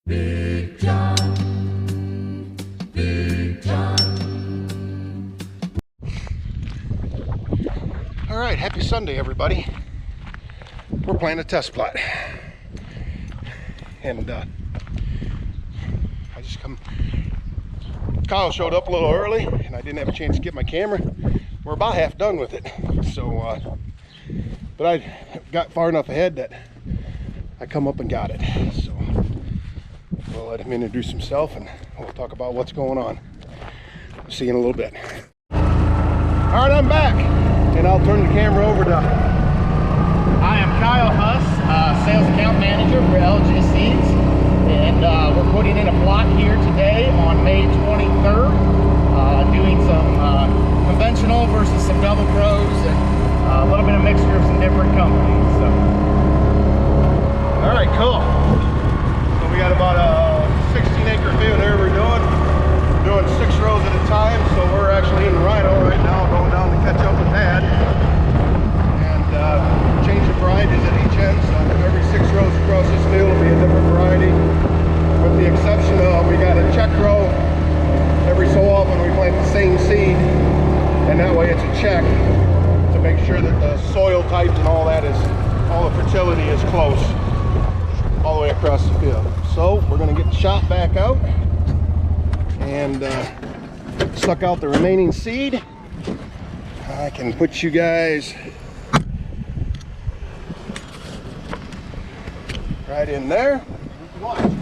Big John, Big John. All right, happy Sunday, everybody. We're playing a test plot, and I just come. Kyle showed up a little early, and I didn't have a chance to get my camera. We're about half done with it, so but I got far enough ahead that I come up and got it. So we'll let him introduce himself, and we'll talk about what's going on. See you in a little bit. All right, I'm back, and I'll turn the camera over to. I am Kyle Huss, sales account manager for LG Seeds, and we're putting in a plot here today on May 23rd, doing some conventional versus some double grows, and a little bit of mixture of some different companies. So. All right, cool. So we got about a 16-acre field here we're doing. We're doing 6 rows at a time, so we're actually in the rhino right now, going down to catch up with Dad. And change the varieties at each end, so every 6 rows across this field will be a different variety. With the exception of, we got a check row. Every so often we plant the same seed, and that way it's a check to make sure that the soil types and all that is, all the fertility is close all the way across the field. So we're going to get the shot back out and suck out the remaining seed. I can put you guys right in there. Watch.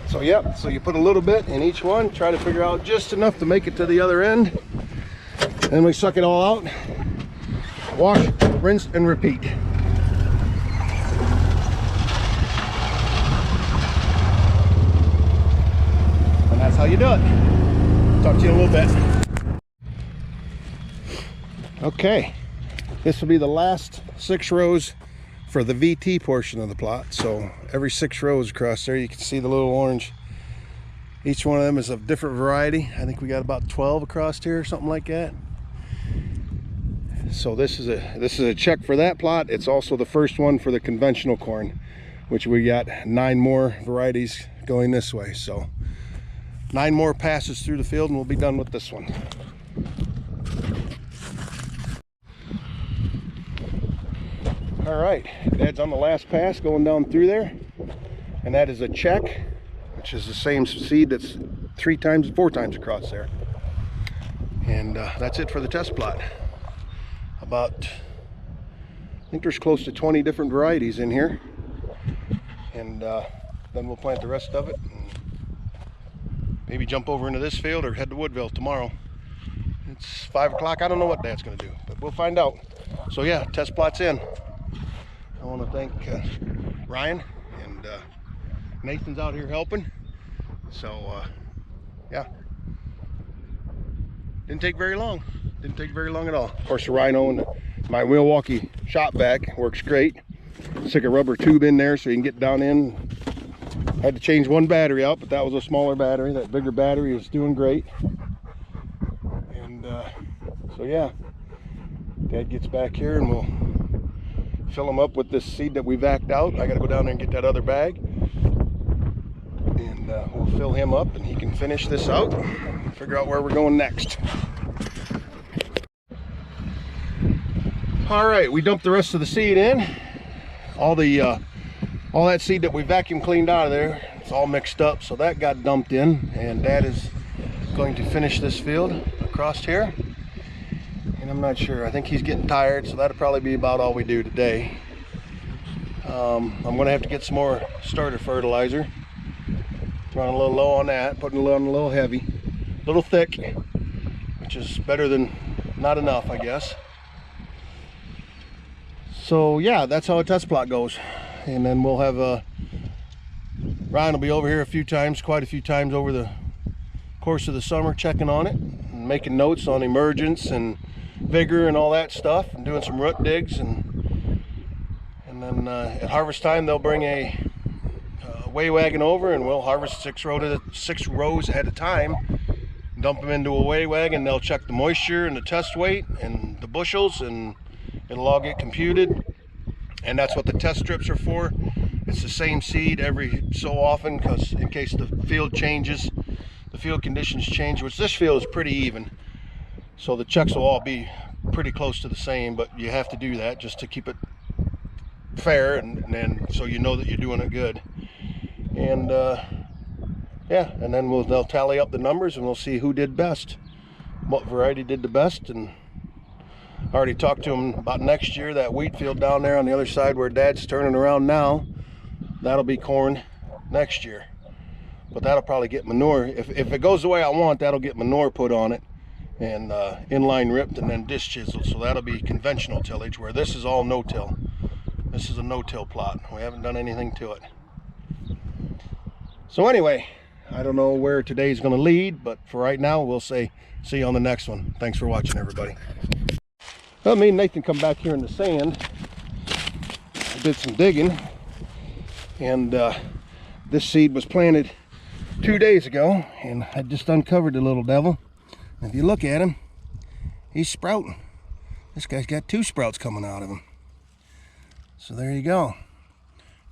So yep, so you put a little bit in each one, try to figure out just enough to make it to the other end. Then we suck it all out, wash, rinse, and repeat. And that's how you do it. Talk to you in a little bit. Okay, this will be the last 6 rows for the VT portion of the plot. So every 6 rows across there, you can see the little orange. Each one of them is a different variety. I think we got about 12 across here, something like that. So this is a check for that plot. It's also the first one for the conventional corn, which we got 9 more varieties going this way. So 9 more passes through the field and we'll be done with this one. All right, Dad's on the last pass going down through there, and that is a check, which is the same seed that's 4 times across there. And that's it for the test plot. I think there's close to 20 different varieties in here, and then we'll plant the rest of it and maybe jump over into this field or head to Woodville tomorrow. It's 5 o'clock. I don't know what Dad's going to do, but we'll find out. So yeah, test plot's in. I want to thank Ryan and Nathan's out here helping. So yeah, didn't take very long. Didn't take very long at all. Of course, the Rhino and my Milwaukee shop vac works great. Stick a rubber tube in there so you can get down in. Had to change one battery out, but that was a smaller battery. That bigger battery is doing great. And so yeah, Dad gets back here and we'll fill him up with this seed that we vacked out. I gotta go down there and get that other bag, and we'll fill him up and he can finish this out and figure out where we're going next. All right, we dumped the rest of the seed in. All that seed that we vacuum cleaned out of there, it's all mixed up, so that got dumped in, and Dad is going to finish this field across here. And I'm not sure, I think he's getting tired, so that'll probably be about all we do today. I'm gonna have to get some more starter fertilizer. Running a little low on that, putting it on a little heavy, a little thick, which is better than not enough, I guess. So yeah, that's how a test plot goes. And then we'll have Ryan will be over here quite a few times over the course of the summer, checking on it and making notes on emergence and vigor and all that stuff, and doing some root digs. And then at harvest time they'll bring a weigh wagon over, and we'll harvest 6 rows at a time, dump them into a weigh wagon. They'll check the moisture and the test weight and the bushels, and it'll all get computed. And that's what the test strips are for. It's the same seed every so often, because in case the field changes, the field conditions change, which this field is pretty even, so the checks will all be pretty close to the same, but you have to do that just to keep it fair, and so you know that you're doing it good. And yeah, and then they'll tally up the numbers and we'll see who did best, what variety did the best. And I already talked to him about next year. That wheat field down there on the other side where Dad's turning around now, that'll be corn next year, but that'll probably get manure. If it goes the way I want, that'll get manure put on it, and inline ripped and then disc chiseled. So that'll be conventional tillage, where this is all no-till. This is a no-till plot. We haven't done anything to it. So anyway, I don't know where today's going to lead, but for right now, we'll say see you on the next one. Thanks for watching, everybody. Well, me and Nathan come back here in the sand. I did some digging, and this seed was planted 2 days ago, and I just uncovered the little devil. And if you look at him, he's sprouting. This guy's got 2 sprouts coming out of him. So there you go.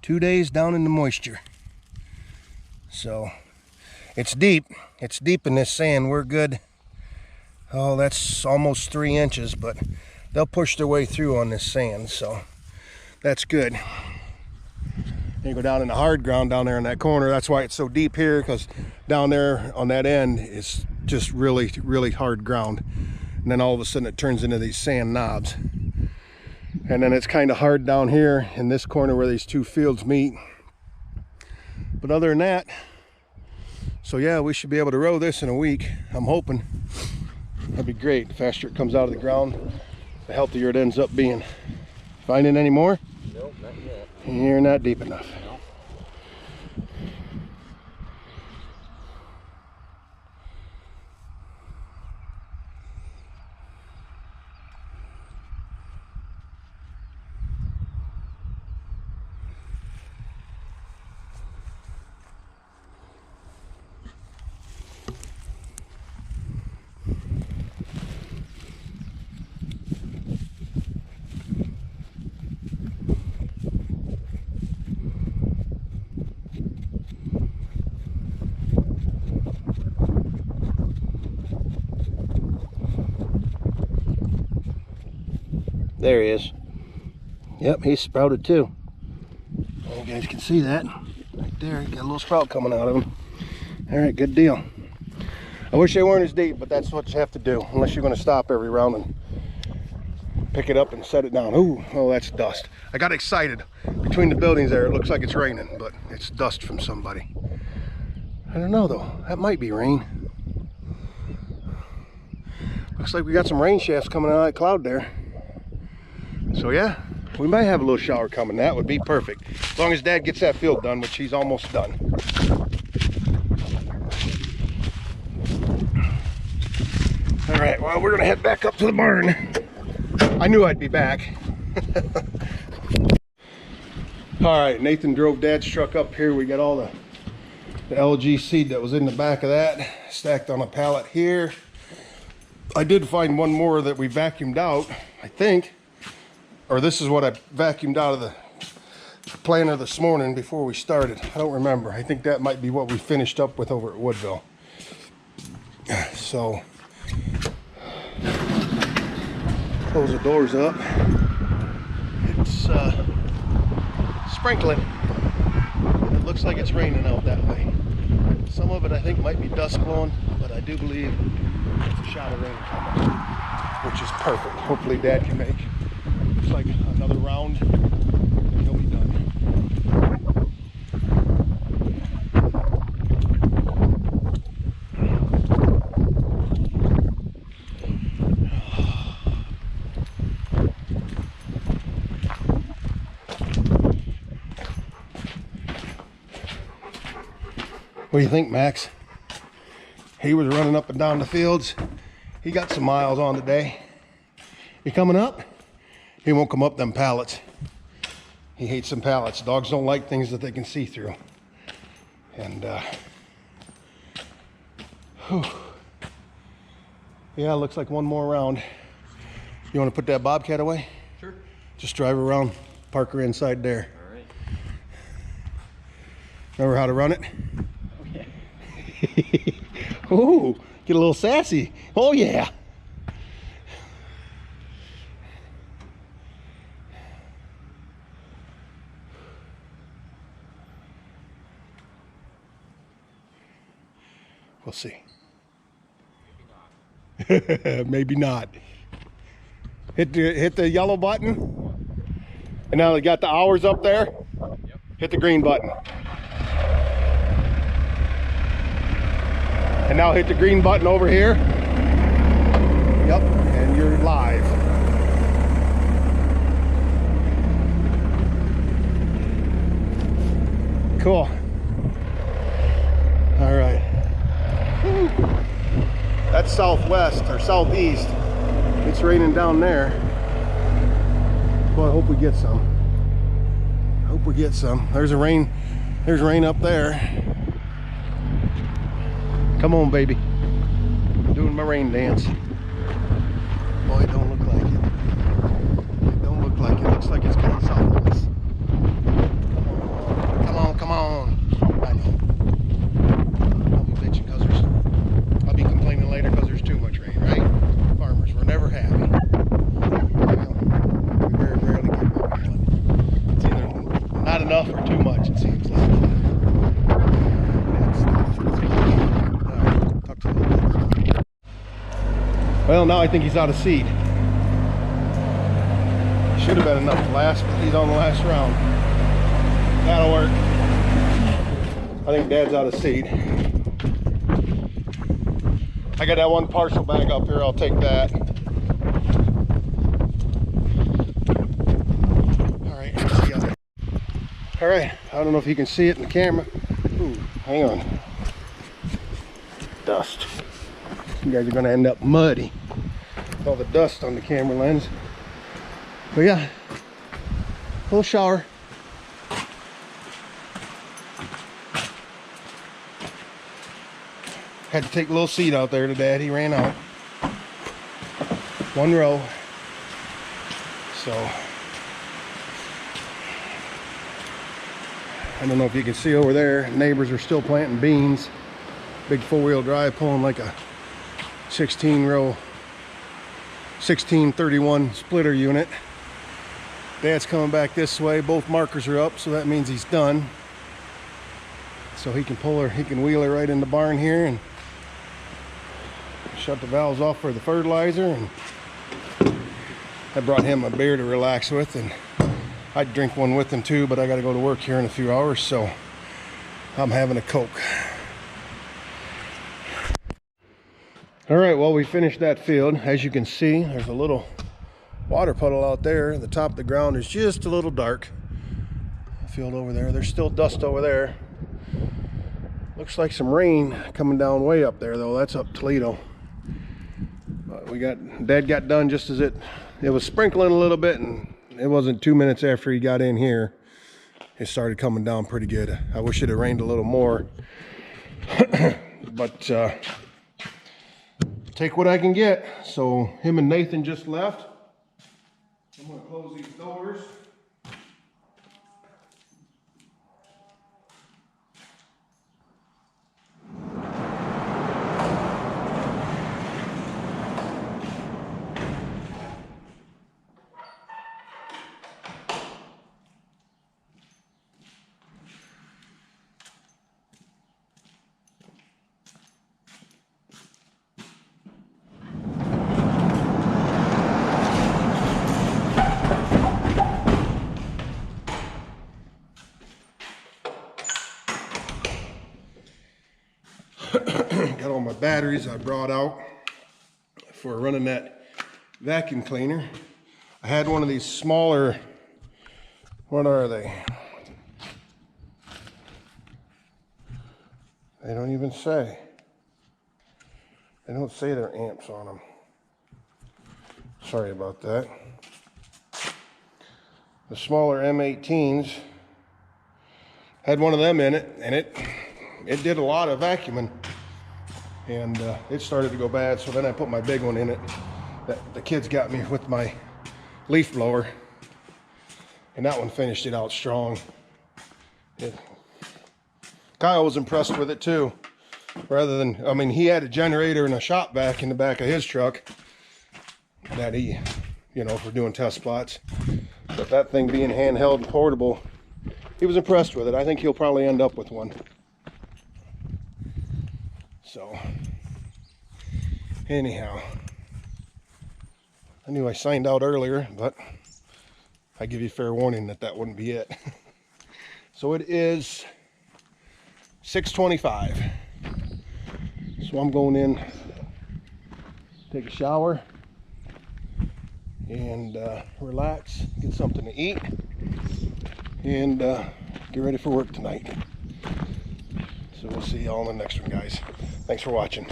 2 days down in the moisture. So it's deep. It's deep in this sand. We're good. Oh, that's almost 3 inches, but they'll push their way through on this sand, so that's good. You go down in the hard ground down there in that corner. That's why it's so deep here, because down there on that end is just really, really hard ground. And then all of a sudden it turns into these sand knobs. And then it's kind of hard down here in this corner where these 2 fields meet. But other than that, so yeah, we should be able to row this in a week. I'm hoping. That'd be great. The faster it comes out of the ground, the healthier it ends up being. Finding any more? Nope, not yet. You're not deep enough. No. There he is. Yep, he's sprouted too. You guys can see that right there. Got a little sprout coming out of him. All right, good deal. I wish they weren't as deep, but that's what you have to do, unless you're going to stop every round and pick it up and set it down. Ooh, oh, that's dust. I got excited. Between the buildings there, it looks like it's raining, but it's dust from somebody. I don't know though. That might be rain. Looks like we got some rain shafts coming out of that cloud there. So yeah, We might have a little shower coming. That would be perfect. As long as Dad gets that field done, which he's almost done. All right, well, we're gonna head back up to the barn. I knew I'd be back. All right, Nathan drove Dad's truck up here. We got all the LG seed that was in the back of that stacked on a pallet here. I did find one more that we vacuumed out, I think. Or this is what I vacuumed out of the planter this morning before we started. I don't remember. I think that might be what we finished up with over at Woodville. So, close the doors up. It's sprinkling. It looks like it's raining out that way. Some of it I think might be dust blowing, but I do believe it's a shot of rain coming, which is perfect. Hopefully Dad can make just like another round, and he'll be done. What do you think, Max? He was running up and down the fields. He got some miles on today. You coming up? He won't come up them pallets. He hates them pallets. Dogs don't like things that they can see through. And yeah, looks like one more round. You want to put that bobcat away? Sure. Just drive around, park her inside there. All right. Remember how to run it? Oh, yeah. Ooh, get a little sassy. Oh yeah. We'll see. Maybe not. Hit the yellow button. And now they got the hours up there. Yep. Hit the green button. And now hit the green button over here. Yep, and you're live. Cool. All right. Woo. That's southwest or southeast. It's raining down there. Well, I hope we get some. I hope we get some. There's rain up there. Come on, baby. I'm doing my rain dance. Boy, it don't look like it. It don't look like it. It looks like it's going southwest. Come on, come on. I know. I'll be bitching because I'll be complaining later because there's too much rain, right? Farmers, we're never happy. Well, we very rarely get what we want. It's either not enough or too much, it seems like. Well, now I think he's out of seed. Should have been enough to last, but he's on the last round. That'll work. I think Dad's out of seed. I got that one partial bag up here. I'll take that. All right, let's see. All right, I don't know if you can see it in the camera. Ooh, hang on. Dust. You guys are gonna end up muddy with all the dust on the camera lens. But yeah, a little shower. Had to take a little seed out there to Dad. He ran out. One row. So I don't know if you can see over there. Neighbors are still planting beans. Big four-wheel drive pulling like a 1631 splitter unit. Dad's coming back this way. Both markers are up, so that means he's done. So he can pull her, he can wheel her right in the barn here and shut the valves off for the fertilizer. And I brought him a beer to relax with, and I'd drink one with him too, but I got to go to work here in a few hours, so I'm having a Coke. All right, well, we finished that field. As you can see, there's a little water puddle out there. The top of the ground is just a little dark. The field over there, there's still dust over there. Looks like some rain coming down way up there though. That's up Toledo. But Dad got done just as it was sprinkling a little bit, and it wasn't 2 minutes after he got in here, it started coming down pretty good. I wish it had rained a little more. But take what I can get. So him and Nathan just left. I'm gonna close these doors. Got all my batteries I brought out for running that vacuum cleaner. I had one of these smaller, what are they? They don't even say. They don't say their amps on them. Sorry about that. The smaller M18s, had one of them in it, and it did a lot of vacuuming, and it started to go bad. So then I put my big one in it that the kids got me with my leaf blower, and that one finished it out strong. Kyle was impressed with it too. Rather than, I mean, he had a generator and a shop vac in the back of his truck that he, you know, for doing test plots. But that thing being handheld and portable, he was impressed with it. I think he'll probably end up with one. So, anyhow, I knew I signed out earlier, but I give you fair warning that that wouldn't be it. So it is 6:25. So I'm going in, take a shower, and relax, get something to eat, and get ready for work tonight. So we'll see y'all in the next one, guys. Thanks for watching.